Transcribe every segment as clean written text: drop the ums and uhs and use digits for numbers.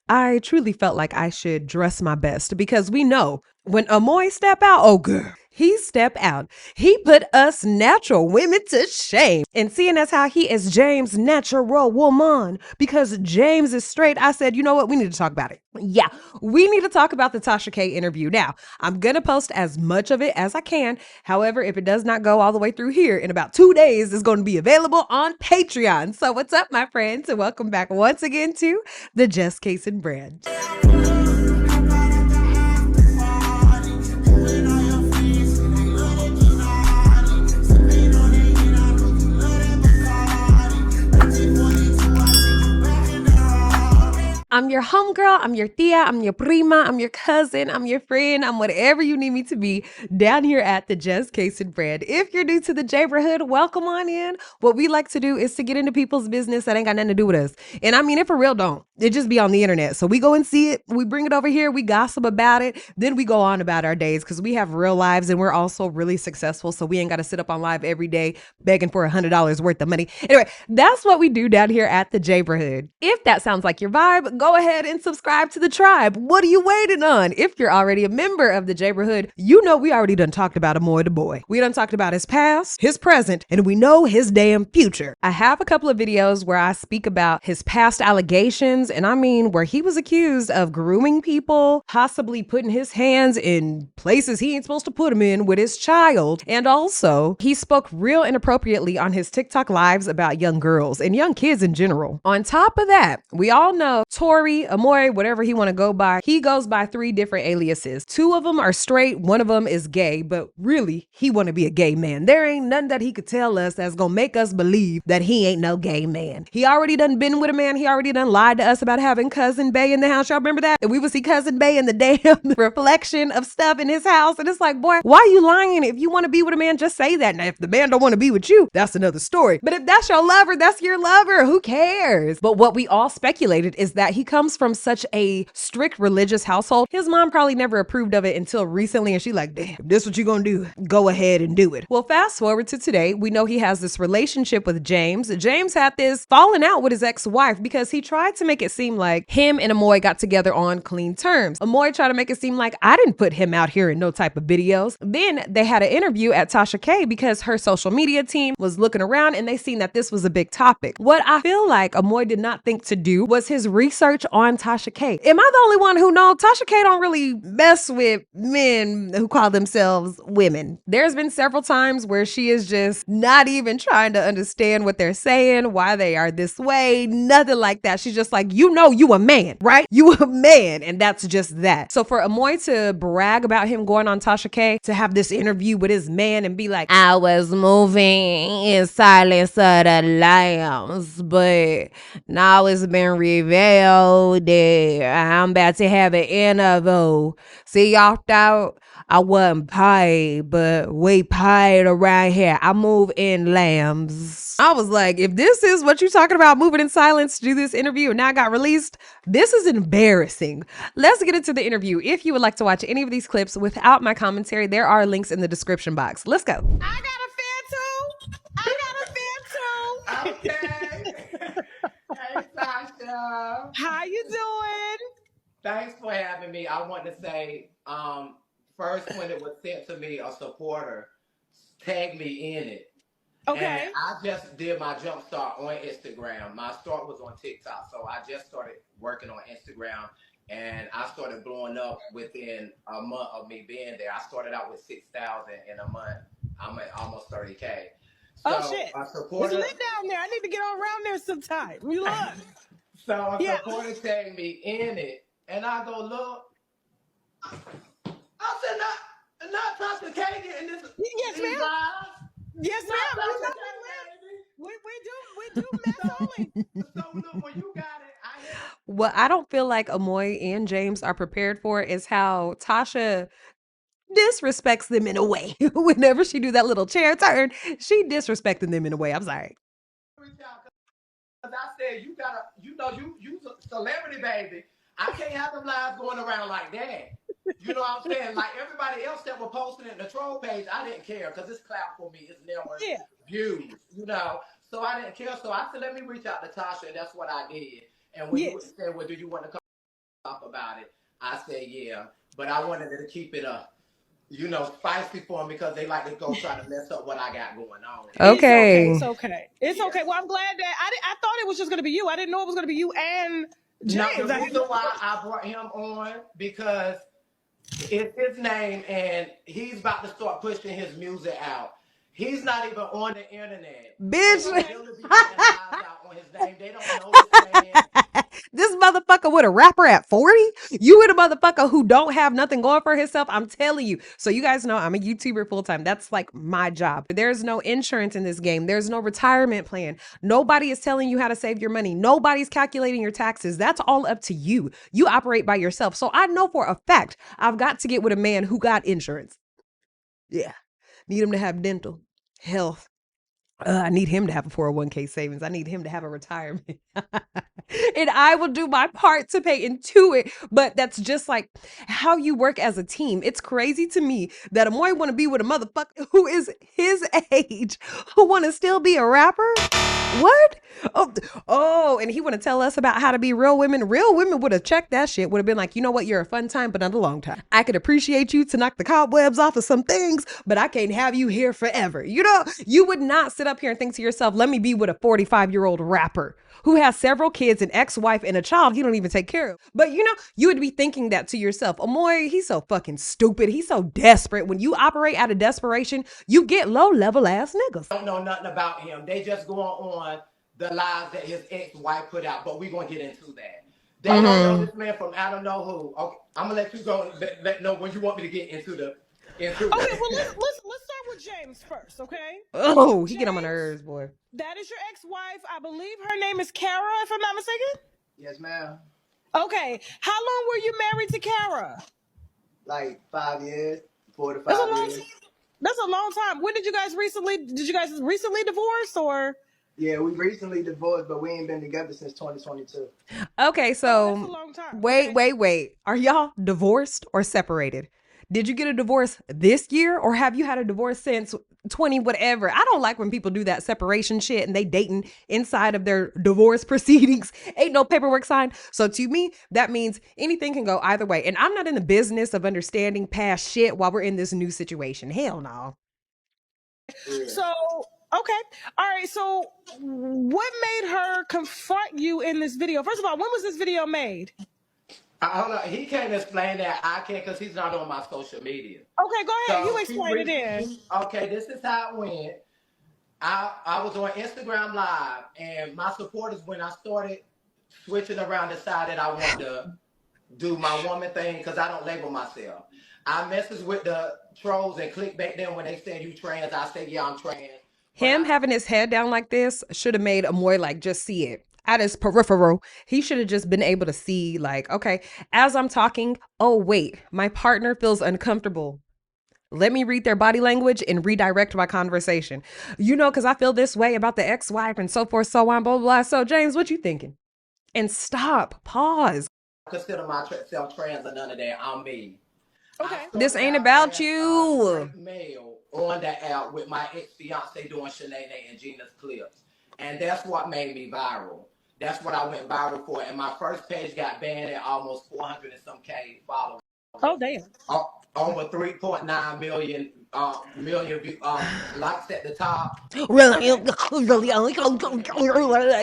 I truly felt like I should dress my best because we know when Amoy step out, oh girl, he step out. He put us natural women to shame. And seeing as how he is James' natural woman, because James is straight, I said, you know what? We need to talk about it. Yeah, we need to talk about the Tasha K interview. Now, I'm going to post as much of it as I can. However, if it does not go all the way through here, in about 2 days, it's going to be available on Patreon. So what's up, my friends? And welcome back once again to the Just Case and Brand. I'm your homegirl, I'm your tia, I'm your prima, I'm your cousin, I'm your friend, I'm whatever you need me to be down here at the Just Case and Bread. If you're new to the neighborhood, welcome on in. What we like to do is to get into people's business that ain't got nothing to do with us. And I mean it for real don't. It just be on the internet. So we go and see it, we bring it over here, we gossip about it, then we go on about our days because we have real lives and we're also really successful. So we ain't got to sit up on live every day begging for $100 worth of money. Anyway, that's what we do down here at the neighborhood. If that sounds like your vibe, go ahead and subscribe to the tribe. What are you waiting on? If you're already a member of the neighborhood, you know we already done talked about Amoy the boy. We done talked about his past, his present, and we know his damn future. I have a couple of videos where I speak about his past allegations, and I mean where he was accused of grooming people, possibly putting his hands in places he ain't supposed to put them in with his child. And also, he spoke real inappropriately on his TikTok lives about young girls and young kids in general. On top of that, we all know Tory, Amoy, whatever he want to go by, he goes by 3 different aliases. 2 of them are straight, 1 of them is gay, but really, he want to be a gay man. There ain't nothing that he could tell us that's gonna make us believe that he ain't no gay man. He already done been with a man, he already done lied to us about having Cousin Bay in the house. Y'all remember that? And we would see Cousin Bay in the damn reflection of stuff in his house, and it's like, boy, why are you lying? If you want to be with a man, just say that. Now, if the man don't want to be with you, that's another story. But if that's your lover, that's your lover. Who cares? But what we all speculated is that he comes from such a strict religious household. His mom probably never approved of it until recently, and she like, damn, if this what you gonna do, go ahead and do it. Well, fast forward to today, we know he has this relationship with James. James had this falling out with his ex-wife because he tried to make it seem like him and Amoy got together on clean terms. Amoy tried to make it seem like I didn't put him out here in no type of videos. Then they had an interview at Tasha K because her social media team was looking around and they seen that this was a big topic. What I feel like Amoy did not think to do was his research on Tasha K. Am I the only one who knows Tasha K don't really mess with men who call themselves women? There's been several times where she is just not even trying to understand what they're saying, why they are this way, nothing like that. She's just like, you know, you a man, right? You a man, and that's just that. So for Amoy to brag about him going on Tasha K, to have this interview with his man and be like, I was moving in silence of the lambs, but now it's been revealed that I'm about to have an interview. See, y'all thought I wasn't paid, but we paid around here. I move in lambs. I was like, if this is what you're talking about, moving in silence to do this interview, and now I got released, this is embarrassing. Let's get into the interview. If you would like to watch any of these clips without my commentary, there are links in the description box. Let's go. I got a fan too. Okay. Hey, Tasha. How you doing? Thanks for having me. I want to say, first when it was sent to me, a supporter tagged me in it. Okay. And I just did my jump start on Instagram. My start was on TikTok, so I just started working on Instagram, and I started blowing up within a month of me being there. I started out with 6,000 in a month. I'm at almost 30K. So Oh shit. a It's supporter, lit down there. I need to get on around there sometime. We look. so a Yeah. supporter tagged me in it, and I go look. I said, not Tasha K getting this. Yes, These ma'am. lives. Yes, Not ma'am. You Tasha know K, we do mess only. baby. So look, when you got it, I hit. What I don't feel like Amoy and James are prepared for is how Tasha disrespects them in a way. Whenever she do that little chair turn, she disrespecting them in a way. I'm sorry. Reach out because I said you gotta, you a celebrity, baby. I can't have them lives going around like that. You know what I'm saying? Like everybody else that were posting it in the troll page, I didn't care because it's clout for me. It's never Yeah. views, So I didn't care. So I said, let me reach out to Tasha, and that's what I did. And when Yes. you said, well, do you want to come? talk about it. I said, yeah, but I wanted to keep it spicy for them because they like to go try to mess up what I got going on. It's okay. Okay. It's okay. It's Yeah. okay. Well, I'm glad that I thought it was just going to be you. I didn't know it was going to be you and No, the James. I reason didn't. why I brought him on because it's his name and he's about to start pushing his music out. He's not even on the internet. And Bitch. for them to be putting lies out on his name, they don't know this man. This motherfucker with a rapper at 40? You with a motherfucker who don't have nothing going for himself? I'm telling you. So you guys know I'm a YouTuber full time. That's like my job. There's no insurance in this game. There's no retirement plan. Nobody is telling you how to save your money. Nobody's calculating your taxes. That's all up to you. You operate by yourself. So I know for a fact I've got to get with a man who got insurance. Yeah. Need him to have dental, health. I need him to have a 401k savings. I need him to have a retirement. And I will do my part to pay into it. But that's just like how you work as a team. It's crazy to me that Amoy want to be with a motherfucker who is his age, who want to still be a rapper. What? Oh, and he want to tell us about how to be real women. Real women would have checked that shit. Would have been like, you know what? You're a fun time, but not a long time. I could appreciate you to knock the cobwebs off of some things, but I can't have you here forever. You know, you would not sit up here and think to yourself, let me be with a 45-year-old rapper who has several kids, an ex-wife, and a child you don't even take care of. But you know, you would be thinking that to yourself. Amoy, he's so fucking stupid. He's so desperate. When you operate out of desperation, you get low-level ass niggas. Don't know nothing about him. They just going on the lies that his ex-wife put out, but we're going to get into that. They don't know this man from I don't know who. Okay, I'm going to let you go and let know when you want me to get into the into Okay. it. Well, let's start with James first. Okay. Oh, he get on my James, nerves, boy. that is your ex-wife. I believe her name is Kara, if I'm not mistaken. Yes, ma'am. Okay. How long were you married to Kara? Like 5 years, four to That's a five long. years. That's a long time. When did you guys recently? Did you guys recently divorce or? Yeah, we recently divorced, but we ain't been together since 2022. Okay, Oh, that's a so long time. wait, Okay. wait. Are y'all divorced or separated? Did you get a divorce this year or have you had a divorce since 20 whatever? I don't like when people do that separation shit and they dating inside of their divorce proceedings. Ain't no paperwork signed. So to me, that means anything can go either way. And I'm not in the business of understanding past shit while we're in this new situation. Hell no. Yeah. So okay, all right. So what made her confront you in this video? First of all, when was this video made? Hold on. He can't explain that. I can't because he's not on my social media. Okay, go ahead. You So explain it in. okay, this is how it went. I was on Instagram Live, and my supporters, when I started switching around, decided I wanted to do my woman thing because I don't label myself. I messaged with the trolls and clicked back then when they said you trans. I said, yeah, I'm trans. But Him having his head down like this should have made Amoy like just see it at his peripheral. He should have just been able to see, like, okay, as I'm talking, oh, wait, my partner feels uncomfortable. Let me read their body language and redirect my conversation. You know, because I feel this way about the ex-wife and so forth, so on, blah, blah, blah. So, James, what you thinking? And stop, pause. I consider myself trans or none of that. I'm me. I Okay. This started ain't out about as a you. straight male on the app with my ex-fiance doing Shanae and Gina's clips. And that's what made me viral. That's what I went viral for. And my first page got banned at almost 400 and some K followers. Oh damn. Over 3.9 million likes at the top. Really,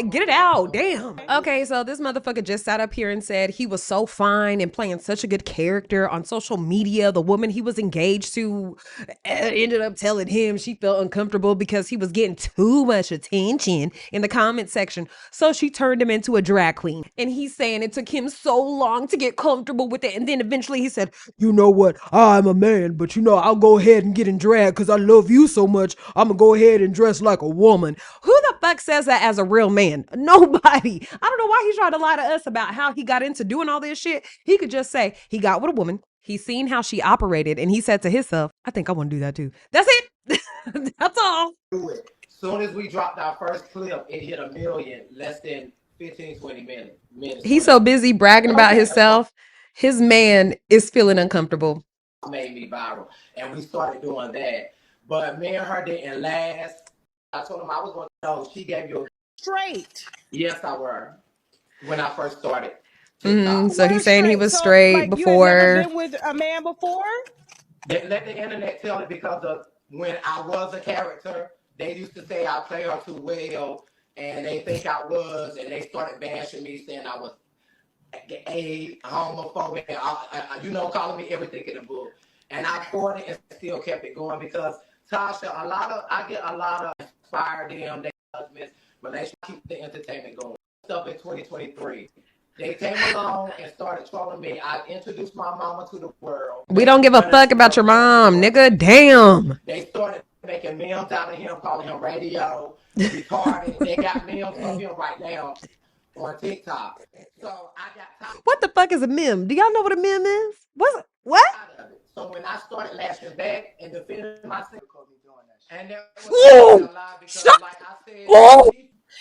get it out. Damn. Okay, so this motherfucker just sat up here and said he was so fine and playing such a good character on social media. The woman he was engaged to ended up telling him she felt uncomfortable because he was getting too much attention in the comment section. So she turned him into a drag queen. And he's saying it took him so long to get comfortable with it. And then eventually he said, you know what? I'm a man, but you know, I'll go ahead and get in drag because I love you so much. I'm going to go ahead and dress like a woman. Who the fuck says that as a real man? Nobody. I don't know why he's trying to lie to us about how he got into doing all this shit. He could just say he got with a woman. He's seen how she operated and he said to himself, I think I want to do that too. That's it. That's all. Soon as we dropped our first clip, it hit a million less than 15, 20 minutes. He's so busy bragging about Okay. himself. His man is feeling uncomfortable. Made me viral. And we started doing that. But me and her didn't last. I told him I was going to know. She gave you a Straight. yes, I were when I first started. TikTok. So he's Word saying he straight. was So, straight like, you had never before. been with a man before? They let the internet tell it because of when I was a character, they used to say I play her too well, and they think I was, and they started bashing me, saying I was gay, homophobic, calling me everything in the book. And I fought it and still kept it going because Tasha, I get a lot of inspired them, they husbands, but they keep the entertainment going. Stuff in 2023. They came along and started trolling me. I introduced my mama to the world. We don't give a fuck about your mom, nigga. Damn. They started making memes out of him, calling him radio, retarded. They got memes of him right now on TikTok. So I got tired What the fuck is a meme? Do y'all know what a meme is? What? of it. So when I started lashing back and defending myself, and that was actually Oh, a lie because, shut. like I said, Oh.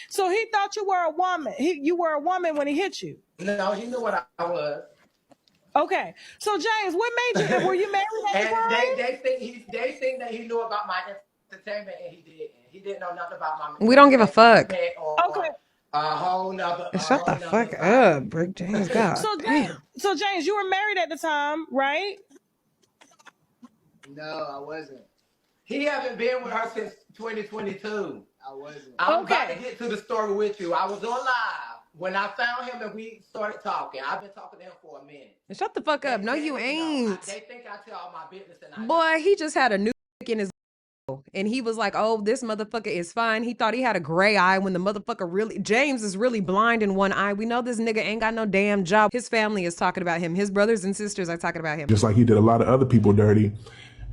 So he thought you were a woman. You were a woman when he hit you. no, he knew what I was. Okay. So James, what made you? Were you married at the And time? they think that he knew about my entertainment, and he didn't. He didn't know nothing about my We don't give a entertainment. We fuck. met Okay. on a Shut the whole nother fuck side. up, Brick James. God damn. So James, you were married at the time, right? No, I wasn't. He haven't been with her since 2022. I wasn't. I'm about to get to the story with you. I was on live when I found him and we started talking. I've been talking to him for a minute. Shut the fuck up. No, you ain't. They think I tell all my business and I Boy, he just had a new in his and he was like, oh, this motherfucker is fine. He thought he had a gray eye when the motherfucker really, James is really blind in one eye. We know this nigga ain't got no damn job. His family is talking about him. His brothers and sisters are talking about him. Just like he did a lot of other people dirty.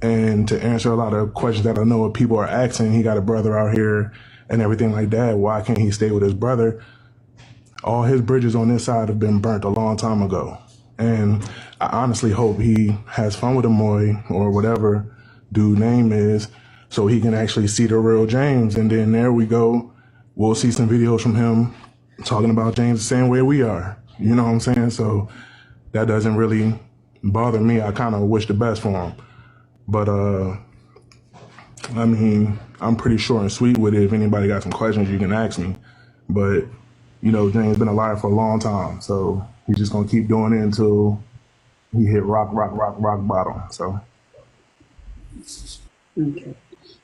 And to answer a lot of questions that I know people are asking, he got a brother out here and everything like that. Why can't he stay with his brother? All his bridges on this side have been burnt a long time ago. And I honestly hope he has fun with Amoy or whatever dude name is so he can actually see the real James. And then there we go. We'll see some videos from him talking about James the same way we are. You know what I'm saying? So that doesn't really bother me. I kind of wish the best for him. But, I mean, I'm pretty short and sweet with it. If anybody got some questions, you can ask me. But, you know, James been alive for a long time. So he's just going to keep doing it until he hit rock bottom. So. Okay.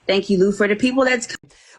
Thank you, Lou. For the people that's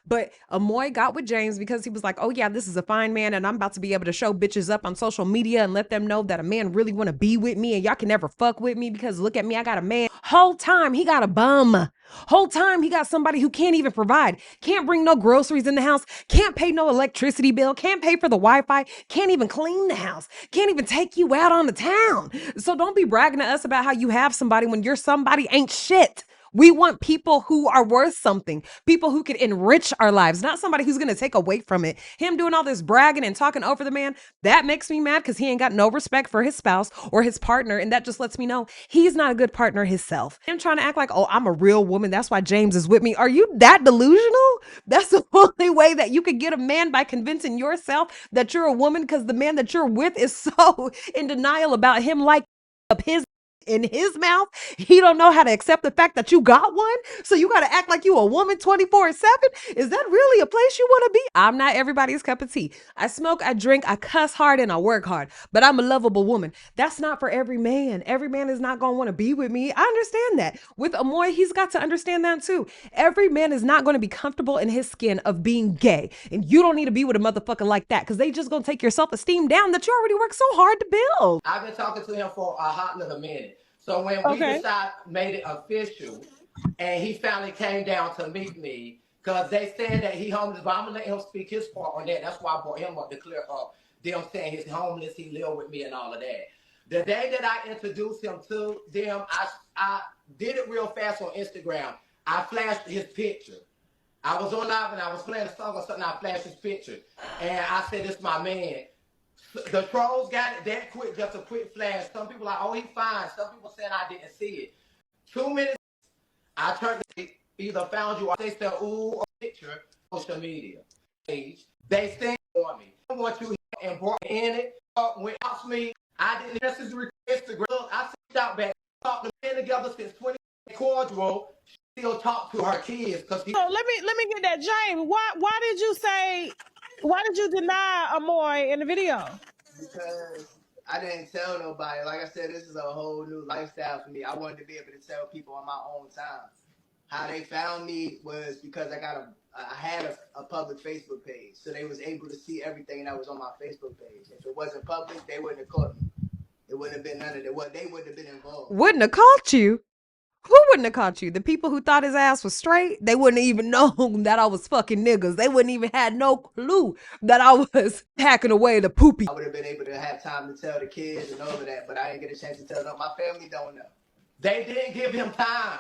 But Amoy got with James because he was like, oh yeah, this is a fine man and I'm about to be able to show bitches up on social media and let them know that a man really want to be with me and y'all can never fuck with me because look at me, I got a man. Whole time he got a bum. Whole time he got somebody who can't even provide, can't bring no groceries in the house, can't pay no electricity bill, can't pay for the Wi-Fi, can't even clean the house, can't even take you out on the town. So don't be bragging to us about how you have somebody when your somebody ain't shit. We want people who are worth something, people who can enrich our lives, not somebody who's going to take away from it. Him doing all this bragging and talking over the man, that makes me mad because he ain't got no respect for his spouse or his partner. And that just lets me know he's not a good partner himself. Him trying to act like, oh, I'm a real woman. That's why James is with me. Are you that delusional? That's the only way that you could get a man by convincing yourself that you're a woman because the man that you're with is so in denial about him like up his in his mouth. He don't know how to accept the fact that you got one. So you got to act like you a woman 24/7. Is that really a place you want to be? I'm not everybody's cup of tea. I smoke, I drink, I cuss hard, and I work hard, but I'm a lovable woman. That's not for every man. Every man is not going to want to be with me. I understand that. With Amoy, he's got to understand that too. Every man is not going to be comfortable in his skin of being gay. And you don't need to be with a motherfucker like that because they just going to take your self-esteem down that you already worked so hard to build. I've been talking to him for a hot little minute. So when we made it official, and he finally came down to meet me, because they saying that he homeless, but I'm gonna let him speak his part on that. That's why I brought him up to clear up them saying he's homeless, he live with me and all of that. The day that I introduced him to them, I did it real fast on Instagram. I flashed his picture. I was on live and I was playing a song or something. I flashed his picture, and I said, "This is my man." The trolls got it that quick, just a quick flash. Some people are like, oh, he fine. Some people saying I didn't see it. 2 minutes, I turned either found you or they said, ooh, a picture, social media page. They think for me. I want you here and brought me in it. When asked me, I didn't necessarily Instagram. I sent out back. Talked to men together since 20 cordial. Still talk to her kids because So let me get that, James. Why did you deny Amoy in the video? Because I didn't tell nobody. Like I said, this is a whole new lifestyle for me. I wanted to be able to tell people on my own time. How they found me was because I had a public Facebook page, so they was able to see everything that was on my Facebook page. If it wasn't public, they wouldn't have caught me. It wouldn't have been none of that. Well, they wouldn't have been involved. Wouldn't have caught you. Who wouldn't have caught you? The people who thought his ass was straight, they wouldn't even known that I was fucking niggas. They wouldn't even had no clue that I was packing away the poopy. I would have been able to have time to tell the kids and all of that, but I didn't get a chance to tell them. My family don't know. They didn't give him time.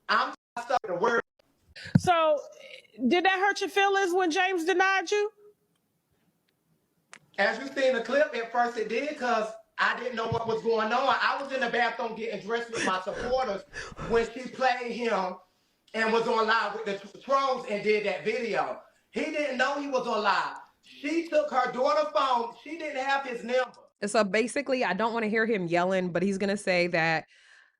I'm stuck in the word. So, did that hurt your feelings when James denied you? As you see in the clip, at first it did because I didn't know what was going on. I was in the bathroom getting dressed with my supporters when she played him and was on live with the trolls and did that video. He didn't know he was on live. She took her daughter's phone. She didn't have his number. So basically, I don't want to hear him yelling, but he's going to say that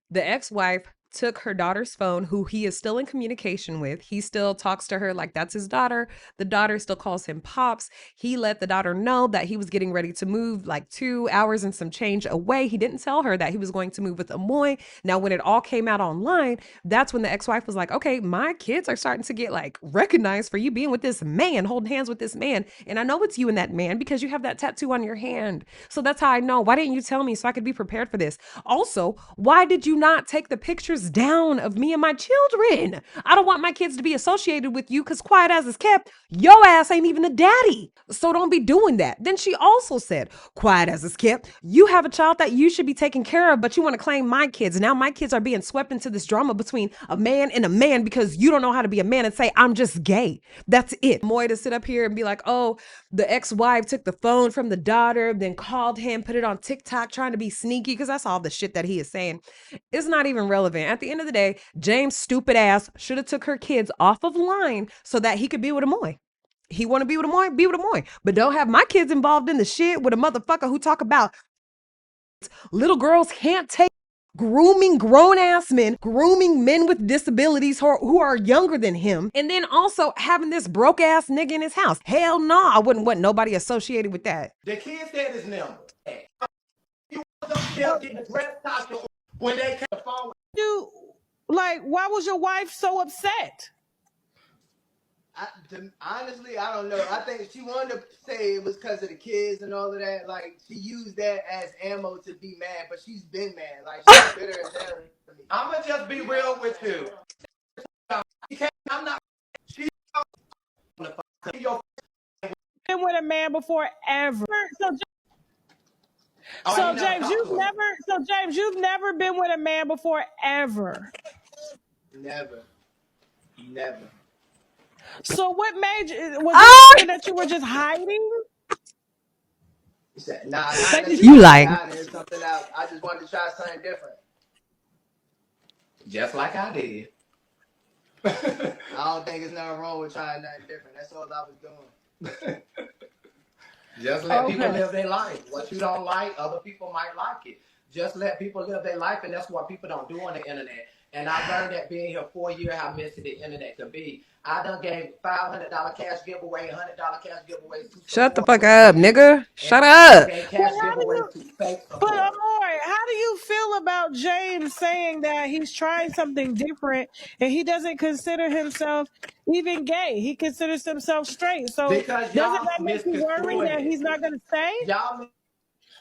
the ex-wife took her daughter's phone, who he is still in communication with. He still talks to her like that's his daughter. The daughter still calls him Pops. He let the daughter know that he was getting ready to move like 2 hours and some change away. He didn't tell her that he was going to move with Amoy. Now, when it all came out online, that's when the ex-wife was like, okay, my kids are starting to get like recognized for you being with this man, holding hands with this man. And I know it's you and that man because you have that tattoo on your hand. So that's how I know. Why didn't you tell me so I could be prepared for this? Also, why did you not take the pictures down of me and my children? I don't want my kids to be associated with you because quiet as is kept, your ass ain't even a daddy. So don't be doing that. Then she also said, quiet as is kept, you have a child that you should be taking care of, but you want to claim my kids. Now my kids are being swept into this drama between a man and a man because you don't know how to be a man and say, I'm just gay. That's it. Moy to sit up here and be like, oh, the ex-wife took the phone from the daughter, then called him, put it on TikTok trying to be sneaky, because that's all the shit that he is saying. It's not even relevant. At the end of the day, James' stupid ass should have took her kids off of line so that he could be with Amoy. He want to be with Amoy, be with Amoy. But don't have my kids involved in the shit with a motherfucker who talk about little girls can't take grooming grown-ass men, grooming men with disabilities who are younger than him, and then also having this broke-ass nigga in his house. Hell no, I wouldn't want nobody associated with that. The kid said his number. You want them getting dressed, Tasha, when they came the phone. Why was your wife so upset? Honestly, I don't know. I think she wanted to say it was because of the kids and all of that. Like, she used that as ammo to be mad, but she's been mad. Like, she's bitter as hell. I'm going to just be real with you. I'm not. She's been with a man before ever. James, you've never been with a man before ever. Never. So what made you? Was it something that you were just hiding? You said, nah, you like it's something else. I just wanted to try something different. Just like I did. I don't think there's nothing wrong with trying nothing different. That's all I was doing. Just let people live their life. What you don't like, other people might like it. Just let people live their life, and that's what people don't do on the internet. And I learned that being here 4 years how messy the internet can be. I done gave $500 cash giveaway, $100 cash giveaways. Shut the fuck up, nigga. Shut up. But Amoy, how do you feel about James saying that he's trying something different and he doesn't consider himself even gay? He considers himself straight. So doesn't that make you worry that he's not going to stay? Y'all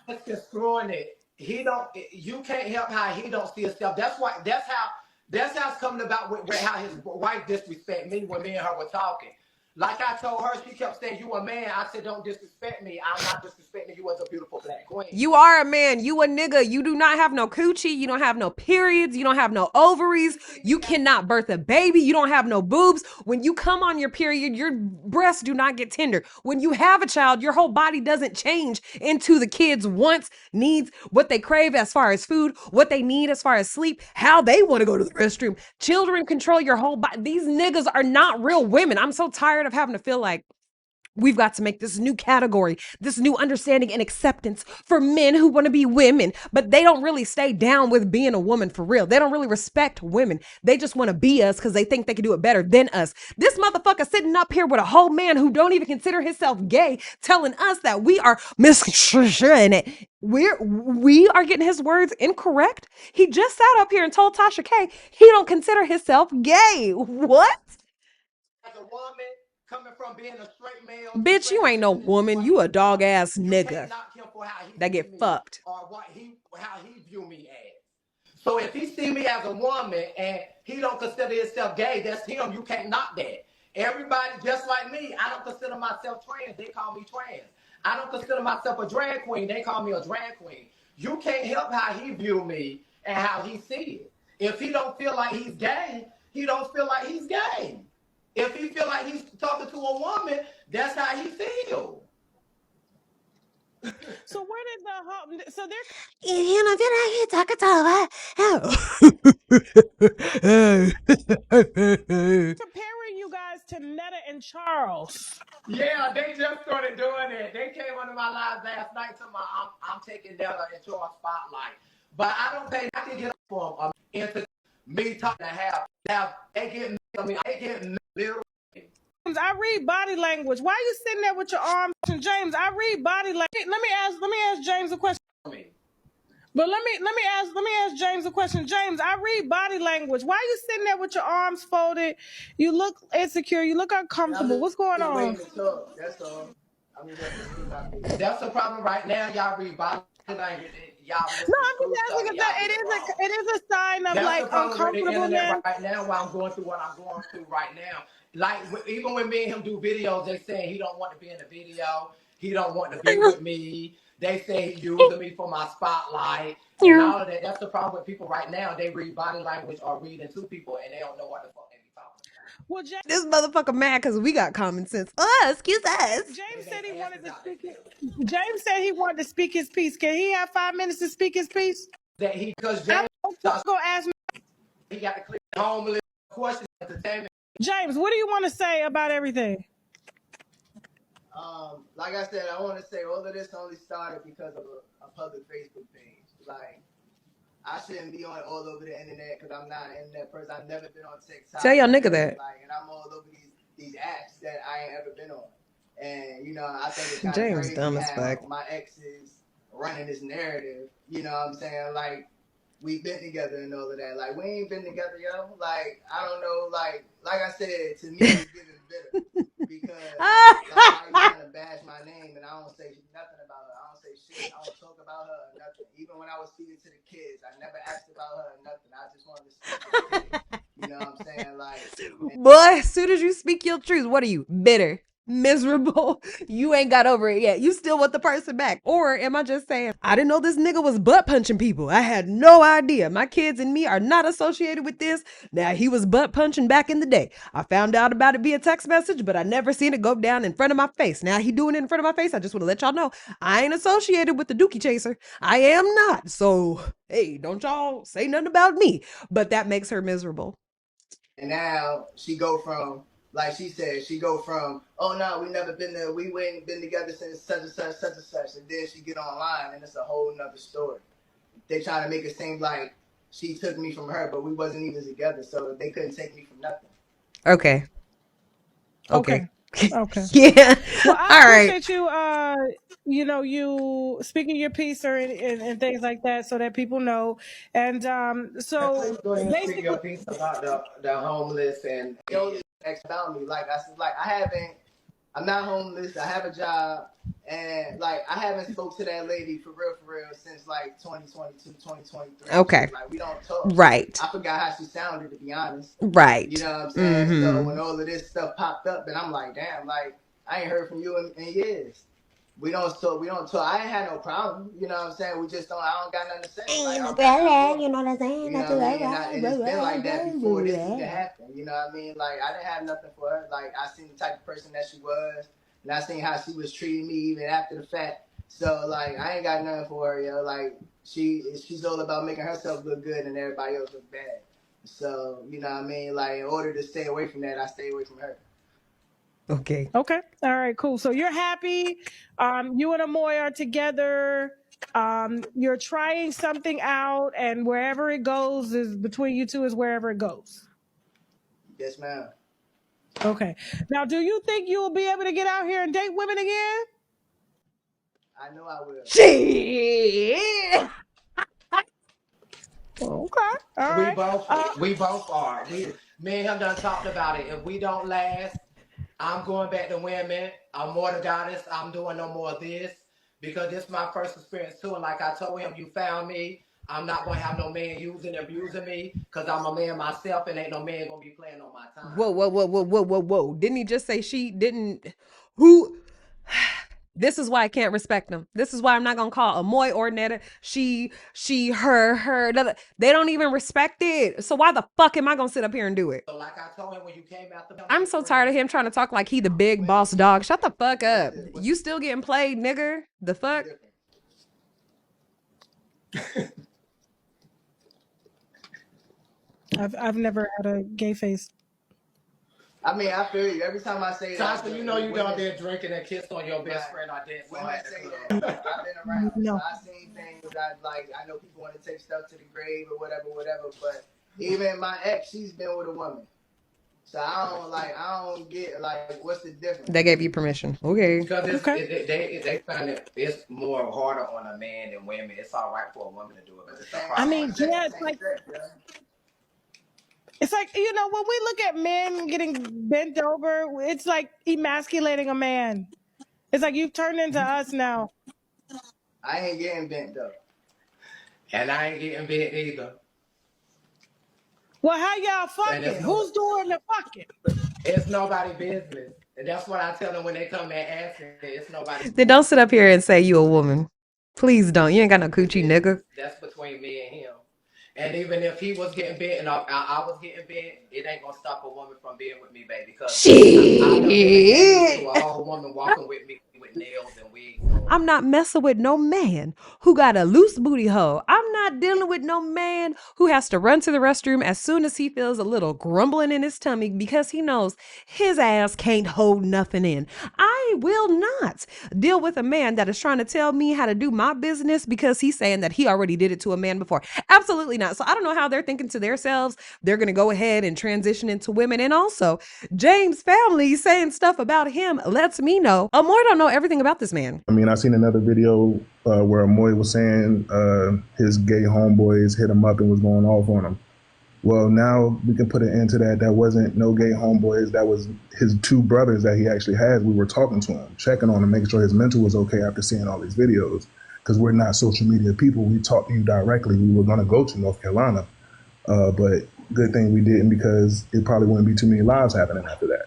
misconstruing it. You can't help how he don't see himself. That's how it's coming about with how his wife disrespect me when me and her were talking. Like I told her, she kept saying, you a man. I said, don't disrespect me. I'm not disrespecting you as a beautiful black queen. You are a man. You a nigga. You do not have no coochie. You don't have no periods. You don't have no ovaries. You cannot birth a baby. You don't have no boobs. When you come on your period, your breasts do not get tender. When you have a child, your whole body doesn't change into the kid's wants, needs, what they crave as far as food, what they need as far as sleep, how they want to go to the restroom. Children control your whole body. These niggas are not real women. I'm so tired of having to feel like We've got to make this new category, this new understanding and acceptance for men who want to be women, but they don't really stay down with being a woman for real. They don't really respect women. They just want to be us because they think they can do it better than us. This motherfucker sitting up here with a whole man who don't even consider himself gay, telling us that we are misconstruing it. We are getting his words incorrect. He just sat up here and told Tasha K he don't consider himself gay. What? As a woman, coming from being a straight male to Bitch, you ain't no transitioning into woman. what You he a dog becomes, ass you can't nigga knock him for how he that see get me fucked. or how he view me as. So if he see me as a woman and he don't consider himself gay, that's him. You can't knock that. Everybody just like me. I don't consider myself trans. They call me trans. I don't consider myself a drag queen. They call me a drag queen. You can't help how he view me and how he see it. If he don't feel like he's gay, he don't feel like he's gay. If he feel like he's talking to a woman, that's how he feel. So where did so they're You know, then I get talking to comparing you guys to Netta and Charles. Yeah, they just started doing it. They came under my live last night to my I'm taking them into a spotlight. But I don't pay. I can get from into me talking to have. Now they get me. I mean, they get me literally. I read body language. Why are you sitting there with your arms? James, I read body language. Let me ask James a question. But let me ask James a question. James, I read body language. Why are you sitting there with your arms folded? You look insecure. You look uncomfortable. What's going on? Waiting to talk. That's all. I'm just waiting to speak my piece. That's the problem right now. Y'all read body language. Y'all No, I'm misconstrue just stuff asking and because y'all get it wrong. it is a sign of That's like the problem with the internet uncomfortableness. right now. Why I'm going through what I'm going through right now. Like even when me and him do videos, they say he don't want to be in the video. He don't want to be with me. They say he using me for my spotlight and all of that. That's the problem with people right now. They read body language or read into people and they don't know what the fuck they be talking Well, this motherfucker mad because we got common sense. Excuse us. James about. said he They wanted asses to out their speak it. feelings. James said he wanted to speak his piece. Can he have 5 minutes to speak his piece? That he because I'm James gonna ask he got to clear homeless questions entertainment. James. What do you want to say about everything? Like I said, I want to say all of this only started because of a public Facebook page. Like, I shouldn't be on all over the internet because I'm not an internet person. I've never been on Tell TikTok y'all or nigga nothing. that. Like, and I'm all over these apps that I ain't ever been on. And you know, I think it's kind of James crazy dumb as how fuck. my ex is running this narrative. You know what I'm saying? Like, we've been together and all of that. Like, we ain't been together, yo. Like, I don't know. Like I said, to me, it's giving bitter because like how you trying to bash my name and I don't say nothing about her. I don't say shit. I don't talk about her or nothing. Even when I was speaking to the kids, I never asked about her or nothing. I just wanted to speak to the kids. You know what I'm saying? Like, Boy, as soon as you speak your truth, what are you? Bitter. Miserable. You ain't got over it yet. You still want the person back. Or am I just saying, I didn't know this nigga was butt punching people. I had no idea. My kids and me are not associated with this. Now, he was butt punching back in the day. I found out about it via text message, but I never seen it go down in front of my face. Now, he doing it in front of my face. I just want to let y'all know I ain't associated with the dookie chaser. I am not. So, hey, don't y'all say nothing about me. But that makes her miserable. and now she go from, like she said, she go from, oh no, we never been there, we ain't been together since such and such, such and such, and then she get online and it's a whole nother story. They trying to make it seem like she took me from her, but we wasn't even together, so they couldn't take me from nothing. Okay. Okay. Okay. Okay. Yeah. Well, I All right. appreciate you. You speaking your piece or and things like that, so that people know. And so Please go ahead and speak basically, your piece about the homeless and They only ask about me. Like I said, like I'm not homeless. I have a job, and like I haven't spoke to that lady for real, since like 2022, 2023. Okay. Like we don't talk. Right. I forgot how she sounded, to be honest. You Right. know what I'm saying? So Mm-hmm. when all of this stuff popped up, and I'm like, damn, like I ain't heard from you in years. We don't talk. We don't talk. I ain't had no problem. You know what I'm saying? We just don't. I don't got nothing to say. Like I don't got nothing for her. You know what I'm saying? You know what I mean? And it's been like that before this even happened. You know what I mean? Like I didn't have nothing for her. Like I seen the type of person that she was, and I seen how she was treating me even after the fact. So like I ain't got nothing for her, yo. Like she's all about making herself look good and everybody else look bad. So you know what I mean? Like in order to stay away from that, I stay away from her. Okay. Okay. All right, cool. So you're happy. You and Amoy are together. You're trying something out, and wherever it goes is between you two is wherever it goes. Yes, ma'am. Okay. Now, do you think you will be able to get out here and date women again? I know I will. Shit. Okay. All We right. both we both are. Me and him done talked about it. If we don't last, I'm going back to women. I'm more the goddess. I'm doing no more of this because this is my first experience too. And like I told him, you found me. I'm not gonna have no man using and abusing me because I'm a man myself and ain't no man gonna be playing on my time. Whoa, whoa, whoa, whoa, whoa, whoa, whoa. Didn't he just say she didn't? Who? This is why I can't respect them. This is why I'm not gonna call Amoy or Netta. She, her. They don't even respect it. So why the fuck am I gonna sit up here and do it? So like I told him when you came after him, I'm so tired of him trying to talk like he the big boss dog. Shut the fuck up. What's You still getting played, nigger. The fuck? different? I've never had a gay face. I mean, I feel you. Every time I say that, Tasha, you know you down there drinking and kissed on your best friend. I did. Women say that. I've been around, so No. I've seen things. I know people want to take stuff to the grave or whatever. But even my ex, she's been with a woman. So I don't get like what's the difference? They gave you permission. Okay. Because Okay. they find it it's more harder on a man than women. It's all right for a woman to do it, but it's a I problem. mean, yeah, it's like, you know, when we look at men getting bent over, it's like emasculating a man. It's like you've turned into us now. I ain't getting bent up. And I ain't getting bit either. Well, how y'all And fucking? Who's doing the fucking? it's nobody business. And that's what I tell them when they come there asking. It's nobody. Then don't sit up here and say you a woman. Please don't. You ain't got no coochie, nigga. That's between me and him. And even if he was getting bit and I was getting bit, it ain't gonna stop a woman from being with me, baby. Because I done been engaged to Shit. a whole woman walking with me with nails and wigs. I'm not messing with no man who got a loose booty hole. I'm not dealing with no man who has to run to the restroom as soon as he feels a little grumbling in his tummy because he knows his ass can't hold nothing in. I will not deal with a man that is trying to tell me how to do my business because he's saying that he already did it to a man before. Absolutely not. So I don't know how they're thinking to themselves. They're going to go ahead and transition into women. And also, James' family saying stuff about him lets me know Amoy don't know everything about this man. I mean, I seen another video where Amoy was saying his gay homeboys hit him up and was going off on him. Well, now we can put an end to that. That wasn't no gay homeboys. That was his two brothers that he actually had. We were talking to him, checking on him, making sure his mental was okay after seeing all these videos. Because we're not social media people. We talk to you directly. We were going to go to North Carolina. But good thing we didn't because it probably wouldn't be too many lives happening after that.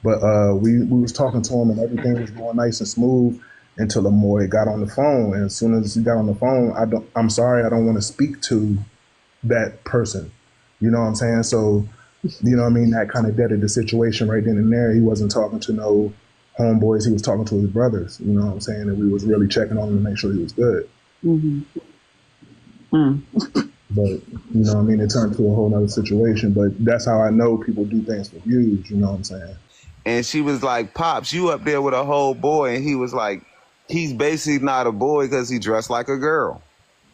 But we was talking to him and everything was going nice and smooth until Amoy got on the phone. And as soon as he got on the phone, I'm sorry, I don't want to speak to that person. You know what I'm saying? So, you know what I mean? That kind of deaded the situation right then and there. He wasn't talking to no homeboys. He was talking to his brothers. You know what I'm saying? And we was really checking on him to make sure he was good. Mm-hmm. Mm. But, you know what I mean? It turned to a whole nother situation. But that's how I know people do things for views. You know what I'm saying? And she was like, Pops, you up there with a whole boy. And he was like, he's basically not a boy because he dressed like a girl.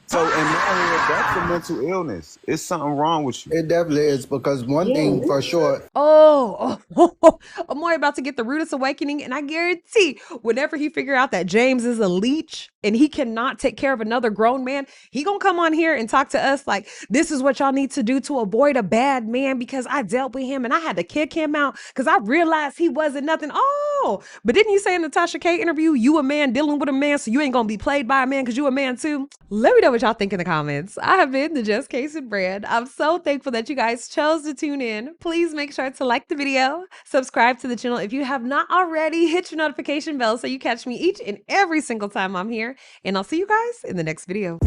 So in my head, that's a mental illness. It's something wrong with you. It definitely is, because one thing for sure. Amoy about to get the rudest awakening, and I guarantee whenever he figure out that James is a leech and he cannot take care of another grown man, he gonna come on here and talk to us like, this is what y'all need to do to avoid a bad man because I dealt with him and I had to kick him out because I realized he wasn't nothing. Oh, but didn't you say in the Tasha K interview, you a man dealing with a man, so you ain't gonna be played by a man because you a man too? Let me know what y'all think in the comments. I have been the Just Case and Brand. I'm so thankful that you guys chose to tune in. Please make sure to like the video, subscribe to the channel if you have not already, hit your notification bell so you catch me each and every single time I'm here, and I'll see you guys in the next video.